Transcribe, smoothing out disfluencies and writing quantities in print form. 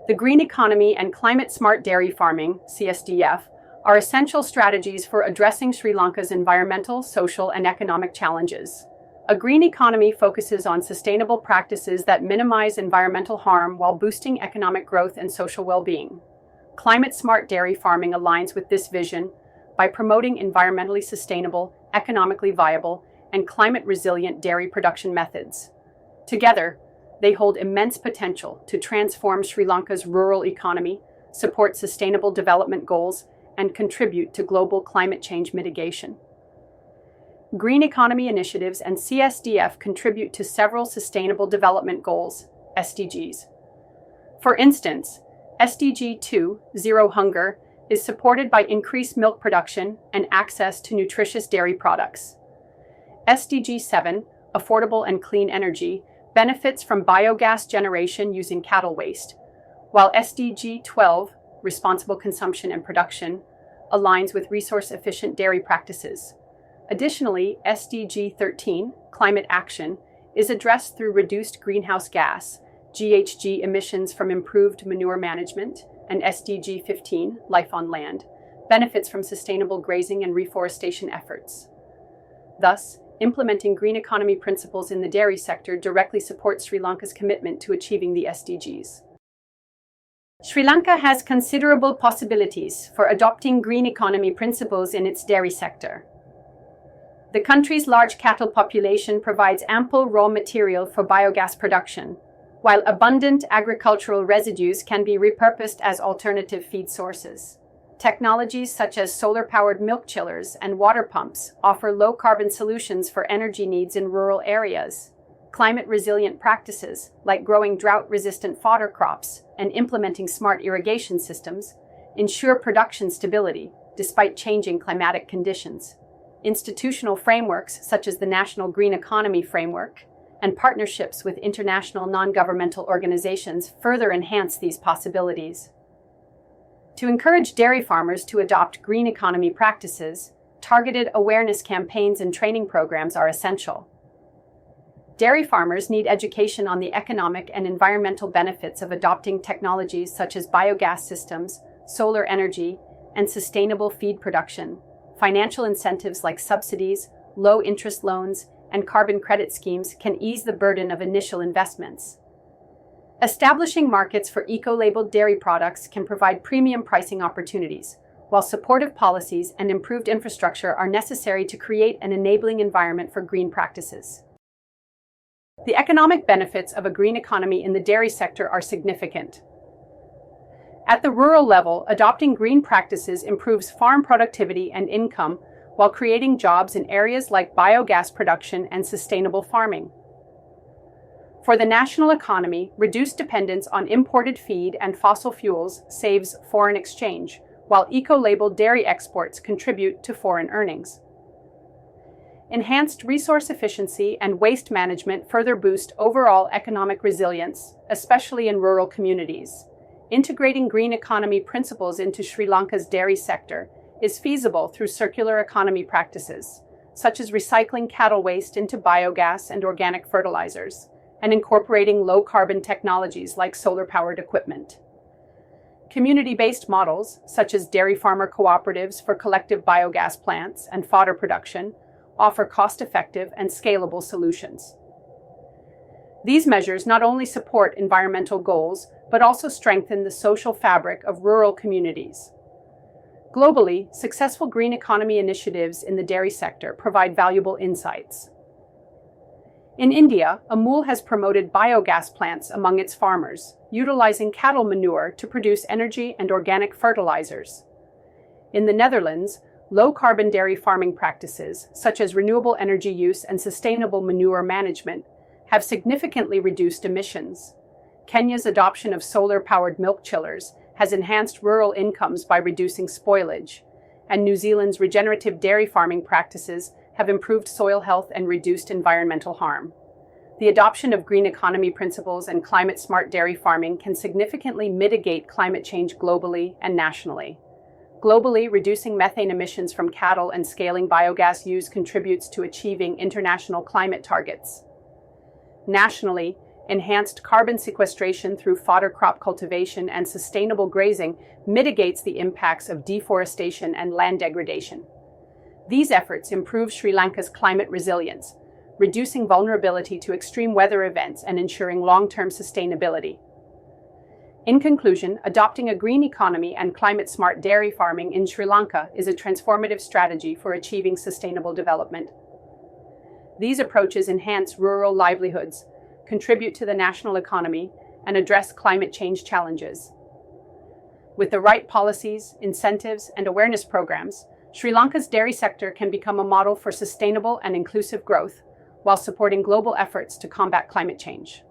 The green economy and climate-smart dairy farming, CSDF, are essential strategies for addressing Sri Lanka's environmental, social, and economic challenges. A green economy focuses on sustainable practices that minimize environmental harm while boosting economic growth and social well-being. Climate-smart dairy farming aligns with this vision by promoting environmentally sustainable, economically viable, and climate-resilient dairy production methods. Together, they hold immense potential to transform Sri Lanka's rural economy, support sustainable development goals, and contribute to global climate change mitigation. Green economy initiatives and CSDF contribute to several Sustainable Development Goals, SDGs. For instance, SDG 2, Zero Hunger, is supported by increased milk production and access to nutritious dairy products. SDG 7, Affordable and Clean Energy, benefits from biogas generation using cattle waste, while SDG 12, Responsible Consumption and Production, aligns with resource-efficient dairy practices. Additionally, SDG 13, Climate Action, is addressed through reduced greenhouse gas, GHG emissions from improved manure management, and SDG 15, Life on Land, benefits from sustainable grazing and reforestation efforts. Thus, implementing green economy principles in the dairy sector directly supports Sri Lanka's commitment to achieving the SDGs. Sri Lanka has considerable possibilities for adopting green economy principles in its dairy sector. The country's large cattle population provides ample raw material for biogas production, while abundant agricultural residues can be repurposed as alternative feed sources. Technologies such as solar-powered milk chillers and water pumps offer low-carbon solutions for energy needs in rural areas. Climate-resilient practices, like growing drought-resistant fodder crops and implementing smart irrigation systems, ensure production stability despite changing climatic conditions. Institutional frameworks such as the National Green Economy Framework and partnerships with international non-governmental organizations further enhance these possibilities. To encourage dairy farmers to adopt green economy practices, targeted awareness campaigns and training programs are essential. Dairy farmers need education on the economic and environmental benefits of adopting technologies such as biogas systems, solar energy, and sustainable feed production. Financial incentives like subsidies, low-interest loans, and carbon credit schemes can ease the burden of initial investments. Establishing markets for eco-labeled dairy products can provide premium pricing opportunities, while supportive policies and improved infrastructure are necessary to create an enabling environment for green practices. The economic benefits of a green economy in the dairy sector are significant. At the rural level, adopting green practices improves farm productivity and income while creating jobs in areas like biogas production and sustainable farming. For the national economy, reduced dependence on imported feed and fossil fuels saves foreign exchange, while eco-labeled dairy exports contribute to foreign earnings. Enhanced resource efficiency and waste management further boost overall economic resilience, especially in rural communities. Integrating green economy principles into Sri Lanka's dairy sector is feasible through circular economy practices, such as recycling cattle waste into biogas and organic fertilizers, and incorporating low-carbon technologies like solar-powered equipment. Community-based models, such as dairy farmer cooperatives for collective biogas plants and fodder production, offer cost-effective and scalable solutions. These measures not only support environmental goals, but also strengthen the social fabric of rural communities. Globally, successful green economy initiatives in the dairy sector provide valuable insights. In India, Amul has promoted biogas plants among its farmers, utilizing cattle manure to produce energy and organic fertilizers. In the Netherlands, low-carbon dairy farming practices, such as renewable energy use and sustainable manure management, have significantly reduced emissions. Kenya's adoption of solar-powered milk chillers has enhanced rural incomes by reducing spoilage, and New Zealand's regenerative dairy farming practices have improved soil health and reduced environmental harm. The adoption of green economy principles and climate-smart dairy farming can significantly mitigate climate change globally and nationally. Globally, reducing methane emissions from cattle and scaling biogas use contributes to achieving international climate targets. Nationally, Enhanced carbon sequestration through fodder crop cultivation and sustainable grazing mitigates the impacts of deforestation and land degradation. These efforts improve Sri Lanka's climate resilience, reducing vulnerability to extreme weather events and ensuring long-term sustainability. In conclusion, adopting a green economy and climate-smart dairy farming in Sri Lanka is a transformative strategy for achieving sustainable development. These approaches enhance rural livelihoods, contribute to the national economy, and address climate change challenges. With the right policies, incentives, and awareness programs, Sri Lanka's dairy sector can become a model for sustainable and inclusive growth while supporting global efforts to combat climate change.